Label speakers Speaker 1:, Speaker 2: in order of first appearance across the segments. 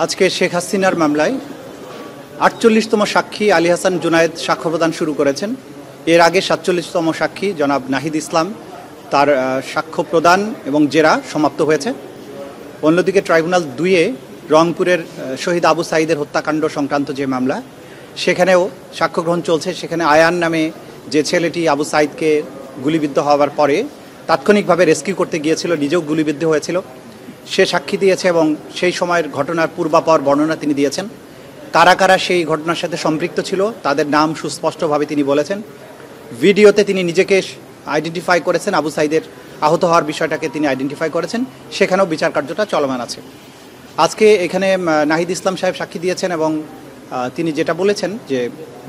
Speaker 1: আজকে শেখ হাসিনার মামলায় ৪৮তম সাক্ষী আলী হাসান জুনায়েদ সাক্ষ্য প্রদান শুরু করেছেন। এর আগে ৪৭তম সাক্ষী জনাব নাহিদ ইসলাম তার সাক্ষ্য প্রদান এবং জেরা সমাপ্ত হয়েছে। অন্যদিকে ট্রাইব্যুনাল ২-এ রংপুরের শহীদ আবু সাঈদের হত্যাকাণ্ড সংক্রান্ত যে মামলা, সেখানেও সাক্ষ্য গ্রহণ চলছে। সেখানে আয়ান নামে যে ছেলেটি আবু সাঈদকে গুলিবিদ্ধ হওয়ার পরে তাৎক্ষণিকভাবে রেস্কিউ করতে গিয়েছিল, নিজেও গুলিবিদ্ধ হয়েছিল, সে সাক্ষী দিয়েছে এবং সেই সময়ের ঘটনার পূর্বাপর বর্ণনা তিনি দিয়েছেন। কারা কারা সেই ঘটনার সাথে সম্পৃক্ত ছিল তাদের নাম সুস্পষ্টভাবে তিনি বলেছেন। ভিডিওতে তিনি নিজেকে আইডেন্টিফাই করেছেন, আবু সাঈদের আহত হওয়ার বিষয়টাকে তিনি আইডেন্টিফাই করেছেন। সেখানেও বিচার কার্যটা চলমান আছে। আজকে এখানে নাহিদ ইসলাম সাহেব সাক্ষী দিয়েছেন এবং তিনি যেটা বলেছেন যে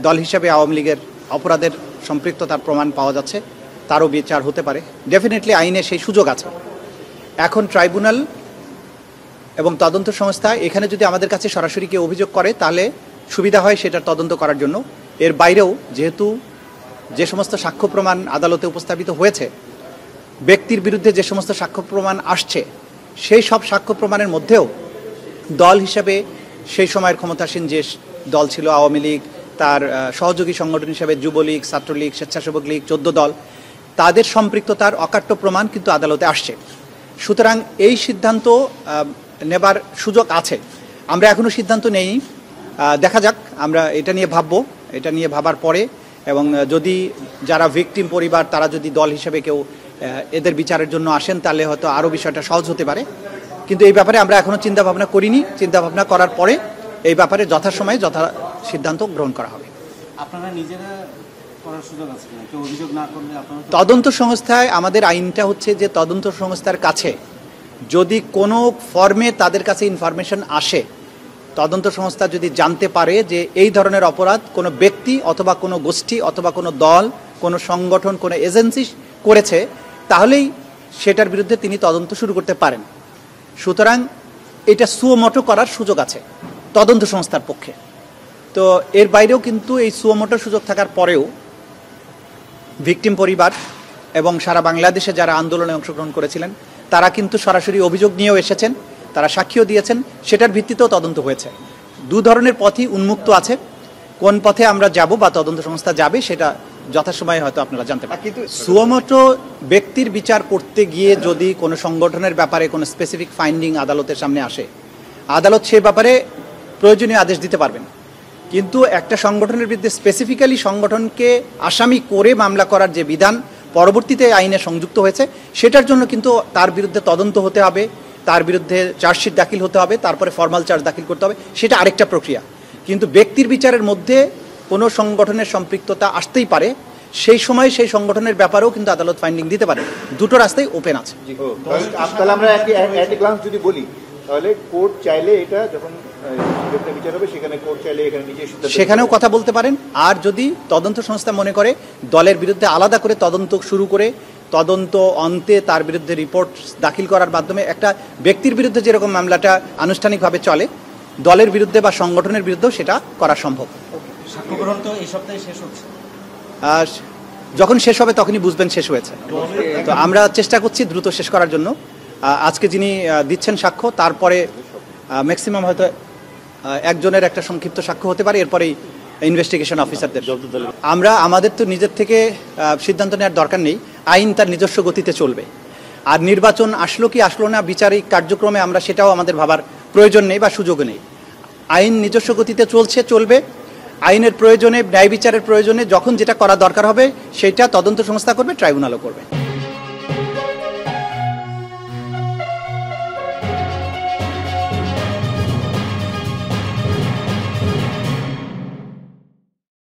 Speaker 1: দল হিসাবে আওয়ামী লীগের অপরাধের সম্পৃক্ততার প্রমাণ পাওয়া যাচ্ছে, তারও বিচার হতে পারে। ডেফিনেটলি আইনে সেই সুযোগ আছে। এখন ট্রাইব্যুনাল এবং তদন্ত সংস্থা এখানে যদি আমাদের কাছে সরাসরি কেউ অভিযোগ করে তাহলে সুবিধা হয় সেটার তদন্ত করার জন্য। এর বাইরেও যেহেতু যে সমস্ত সাক্ষ্য প্রমাণ আদালতে উপস্থাপিত হয়েছে, ব্যক্তির বিরুদ্ধে যে সমস্ত সাক্ষ্য প্রমাণ আসছে, সেই সব সাক্ষ্য প্রমাণের মধ্যেও দল হিসাবে সেই সময়ের ক্ষমতাসীন যে দল ছিল আওয়ামী লীগ, তার সহযোগী সংগঠন হিসাবে যুবলীগ, ছাত্রলীগ, স্বেচ্ছাসেবক লীগ, ১৪ দল, তাদের সম্পৃক্ততার অকাট্য প্রমাণ কিন্তু আদালতে আসছে। সুতরাং এই সিদ্ধান্ত নেবার সুযোগ আছে। আমরা এখনও সিদ্ধান্ত নেই, দেখা যাক। আমরা এটা নিয়ে ভাববো, এটা নিয়ে ভাবার পরে, এবং যদি যারা ভিকটিম পরিবার তারা যদি দল হিসেবে কেউ এদের বিচারের জন্য আসেন তাহলে হয়তো আরও বিষয়টা সহজ হতে পারে। কিন্তু এই ব্যাপারে আমরা এখনও চিন্তাভাবনা করিনি। চিন্তাভাবনা করার পরে এই ব্যাপারে যথাসময়ে যথা সিদ্ধান্ত গ্রহণ করা হবে।
Speaker 2: আপনারা নিজেরা করার সুযোগ আছে, কেউ অভিযোগ না করলে আপনারা
Speaker 1: তদন্ত সংস্থায় আমাদের আইনটা হচ্ছে যে তদন্ত সংস্থার কাছে যদি কোনো ফর্মে তাদের কাছে ইনফরমেশন আসে, তদন্ত সংস্থা যদি জানতে পারে যে এই ধরনের অপরাধ কোনো ব্যক্তি অথবা কোনো গোষ্ঠী অথবা কোনো দল, কোনো সংগঠন, কোনো এজেন্সি করেছে, তাহলেই সেটার বিরুদ্ধে তিনি তদন্ত শুরু করতে পারেন। সুতরাং এটা সুমোটো করার সুযোগ আছে তদন্ত সংস্থার পক্ষে। তো এর বাইরেও কিন্তু এই সুমোটোর সুযোগ থাকার পরেও ভিকটিম পরিবার এবং সারা বাংলাদেশে যারা আন্দোলনে অংশগ্রহণ করেছিলেন তারা কিন্তু সরাসরি অভিযোগ নিয়েও এসেছেন, তারা সাক্ষীও দিয়েছেন, সেটার ভিত্তিতেও তদন্ত হয়েছে। দু ধরনের পথই উন্মুক্ত আছে। কোন পথে আমরা যাব বা তদন্ত সংস্থা যাবে সেটা যথাসময়ে হয়তো আপনারা জানতে পারেন। কিন্তু সুমোটো ব্যক্তির বিচার করতে গিয়ে যদি কোনো সংগঠনের ব্যাপারে কোনো স্পেসিফিক ফাইন্ডিং আদালতের সামনে আসে, আদালত সে ব্যাপারে প্রয়োজনীয় আদেশ দিতে পারবেন। কিন্তু একটা সংগঠনের বিরুদ্ধে স্পেসিফিক্যালি সংগঠনকে আসামি করে মামলা করার যে বিধান পরবর্তীতে আইনে সংযুক্ত হয়েছে, সেটার জন্য কিন্তু তার বিরুদ্ধে তদন্ত হতে হবে, তার বিরুদ্ধে চার্জশিট দাখিল হতে হবে, তারপরে ফর্মাল চার্জ দাখিল করতে হবে, সেটা আরেকটা প্রক্রিয়া। কিন্তু ব্যক্তির বিচারের মধ্যে কোনো সংগঠনের সম্পৃক্ততা আসতেই পারে, সেই সময় সেই সংগঠনের ব্যাপারেও কিন্তু আদালত ফাইন্ডিং দিতে পারে। দুটো রাস্তাই ওপেন আছে।
Speaker 3: তাহলে আমরা যদি বলি তাহলে কোর্ট চাইলে এটা যখন বিচার হবে সেখানে কোর্ট চাইলে এখানে নিজে
Speaker 1: সেখানেও কথা বলতে পারেন। আর যদি তদন্ত সংস্থা মনে করে দলের বিরুদ্ধে আলাদা করে তদন্ত শুরু করে তদন্ত অন্তে তার বিরুদ্ধে রিপোর্ট দাখিল করার মাধ্যমে একটা ব্যক্তির বিরুদ্ধে যেরকম মামলাটা আনুষ্ঠানিকভাবে চলে, দলের বিরুদ্ধে বা সংগঠনের বিরুদ্ধেও সেটা করা সম্ভব।
Speaker 2: সাক্ষ্য গ্রহণ তো এই সপ্তাহে শেষ হচ্ছে,
Speaker 1: আর যখন শেষ হবে তখনই বুঝবেন শেষ হয়েছে। তো আমরা চেষ্টা করছি দ্রুত শেষ করার জন্য। আজকে যিনি দিচ্ছেন সাক্ষ্য, তারপরে ম্যাক্সিমাম হয়তো একজনের একটা সংক্ষিপ্ত সাক্ষ্য হতে পারে, এরপরেই ইনভেস্টিগেশন অফিসারদের। আমরা আমাদের তো নিজের থেকে সিদ্ধান্ত নেওয়ার দরকার নেই, আইন তার নিজস্ব গতিতে চলবে। আর নির্বাচন আসলো কি আসলো না বিচারিক কার্যক্রমে আমরা সেটাও আমাদের ভাবার প্রয়োজন নেই বা সুযোগও নেই। আইন নিজস্ব গতিতে চলবে। আইনের প্রয়োজনে, ন্যায় বিচারের প্রয়োজনে যখন যেটা করা দরকার হবে সেটা তদন্ত সংস্থা করবে, ট্রাইব্যুনালও করবে।